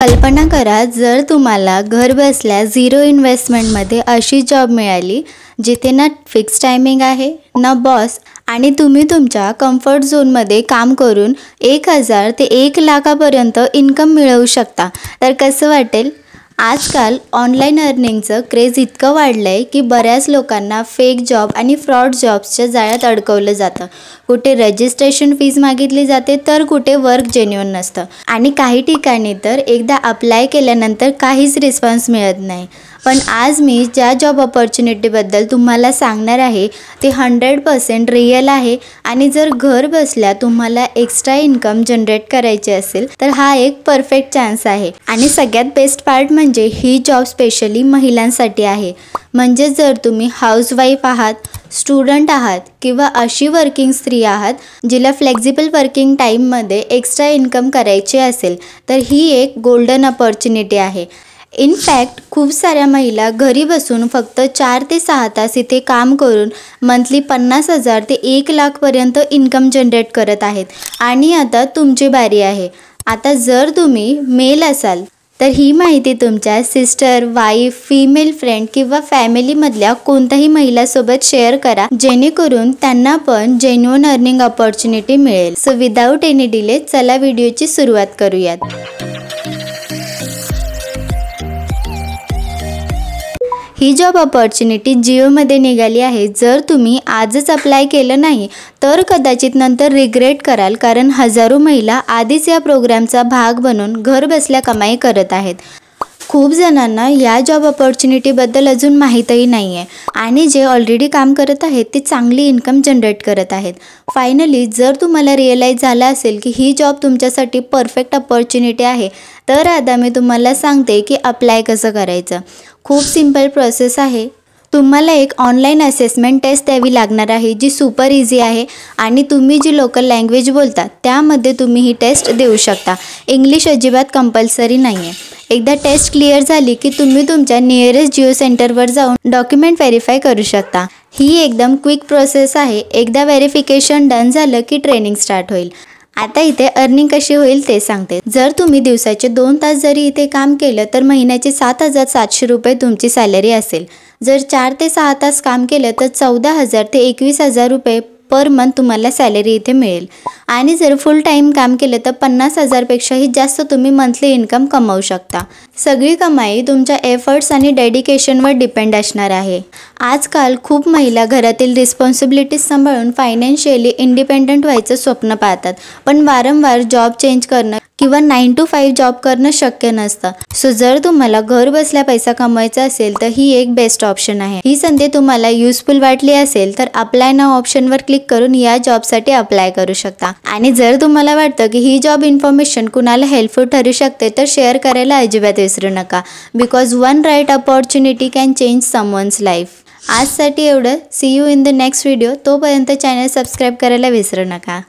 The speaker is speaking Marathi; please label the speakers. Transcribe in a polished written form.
Speaker 1: कल्पना करा, जर तुम्हाला घर बसल्या झिरो इन्व्हेस्टमेंटमध्ये अशी जॉब मिळाली जिथे ना फिक्स टायमिंग आहे ना बॉस आणि तुम्ही तुमच्या कम्फर्ट झोनमध्ये काम करून 1000 ते 1 लाखापर्यंत इन्कम मिळवू शकता, तर कसं वाटेल? आजकाल ऑनलाईन अर्निंगचं क्रेज इतकं वाढलं आहे की बऱ्याच लोकांना फेक जॉब आणि फ्रॉड जॉब्सच्या जाळ्यात अडकवलं जातं. कुठे रजिस्ट्रेशन फीज मागितली जाते तर कुठे वर्क जेन्युइन नसतं आणि काही ठिकाणी तर एकदा अप्लाय केल्यानंतर काहीच रिस्पॉन्स मिळत नाही. पण आज मी ज्या जॉब ऑपॉर्च्युनिटीबद्दल तुम्हाला सांगणार आहे ते 100% रिअल आहे आणि जर घर बसल्या तुम्हाला एक्स्ट्रा इन्कम जनरेट करायचे असेल तर हा एक परफेक्ट चान्स आहे. आणि सगळ्यात बेस्ट पार्ट म्हणजे ही जॉब स्पेशली महिलांसाठी आहे. म्हणजे जर तुम्ही हाऊसवाईफ आहात, स्टुडंट आहात किंवा अशी वर्किंग स्त्री आहात जिला फ्लेक्झिबल वर्किंग टाईममध्ये एक्स्ट्रा इन्कम करायचे असेल तर ही एक गोल्डन ऑपॉर्च्युनिटी आहे. इनफॅक्ट खूप साऱ्या महिला घरी बसून फक्त 4 ते 6 तास इथे काम करून मंथली 50,000 ते 1 लाखपर्यंत इन्कम जनरेट करत आहेत. आणि आता तुमची बारी आहे. आता जर तुम्ही मेल असाल तर ही माहिती तुमच्या सिस्टर, वाईफ, फिमेल फ्रेंड किंवा फॅमिलीमधल्या कोणत्याही महिलासोबत शेअर करा, जेणेकरून त्यांना पण जेन्युइन अर्निंग ऑपॉर्च्युनिटी मिळेल. सो विदाऊट एनी डिले चला व्हिडिओची सुरुवात करूयात. ही जॉब ऑपॉर्च्युनिटी जिओमध्ये निघाली आहे. जर तुम्ही आजच अप्लाय केलं नाही तर कदाचित नंतर रिग्रेट कराल, कारण हजारो महिला आधीच या प्रोग्रामचा भाग बनून घर बसल्या कमाई करत आहेत. खूप जणांना या जॉब ऑपॉर्च्युनिटीबद्दल अजून माहीतही नाही आहे आणि जे ऑलरेडी काम करत आहेत ते चांगली इन्कम जनरेट करत आहेत. फायनली जर तुम्हाला रिअलाईज झालं असेल की ही जॉब तुमच्यासाठी परफेक्ट ऑपॉर्च्युनिटी आहे तर आता मी तुम्हाला सांगते की अप्लाय कसं करायचं. खूप सिंपल प्रोसेस आहे. तुम्हाला एक ऑनलाईन असेसमेंट टेस्ट द्यावी लागणार आहे जी सुपर इझी आहे आणि तुम्ही जी लोकल लँग्वेज बोलता त्यामध्ये तुम्ही ही टेस्ट देऊ शकता. इंग्लिश अजिबात कंपल्सरी नाही आहे. एकदा टेस्ट क्लिअर झाली की तुम्ही तुमच्या नियरेस्ट जिओ सेंटरवर जाऊन डॉक्युमेंट व्हेरीफाय करू शकता. ही एकदम क्विक प्रोसेस आहे. एकदा व्हेरिफिकेशन डन झालं की ट्रेनिंग स्टार्ट होईल. आता इथे अर्निंग कशी होईल ते सांगते. जर तुम्ही दिवसाचे 2 तास जरी इथे काम केलं तर महिन्याचे 7,700 रुपये तुमची सॅलरी असेल. जर 4 ते 6 तास काम केलं तर 14,000 ते 21,000 रुपये पर मंथ तुम्हाला सॅलरी इथे मिळेल. आणि जर फुल टाईम काम केलं तर 50,000पेक्षाही जास्त तुम्ही मंथली इन्कम कमावू शकता. सगळी कमाई तुमच्या एफर्ट्स आणि डेडिकेशनवर डिपेंड असणार आहे. आजकाल खूप महिला घरातील रिस्पॉन्सिबिलिटीज सांभाळून फायनान्शियली इंडिपेंडंट व्हायचं स्वप्न पाहतात, पण वारंवार जॉब चेंज करणं किंवा 9 to 5 जॉब करणं शक्य नसतं. सो जर तुम्हाला घर बसल्या पैसा कमवायचा असेल तर ही एक बेस्ट ऑप्शन आहे. ही संधी तुम्हाला युजफुल वाटली असेल तर अप्लाय नाव ऑप्शनवर क्लिक करून या जॉबसाठी अप्लाय करू शकता. आणि जर तुम्हाला वाटतं की ही जॉब इन्फॉर्मेशन कुणाला हेल्पफुल ठरू शकते तर शेअर करायला अजिबात विसरू नका. Because one right opportunity can change someone's life. आजसाठी एवढं. See you in the next video. तोपर्यंत चॅनल सबस्क्राईब करायला विसरू नका.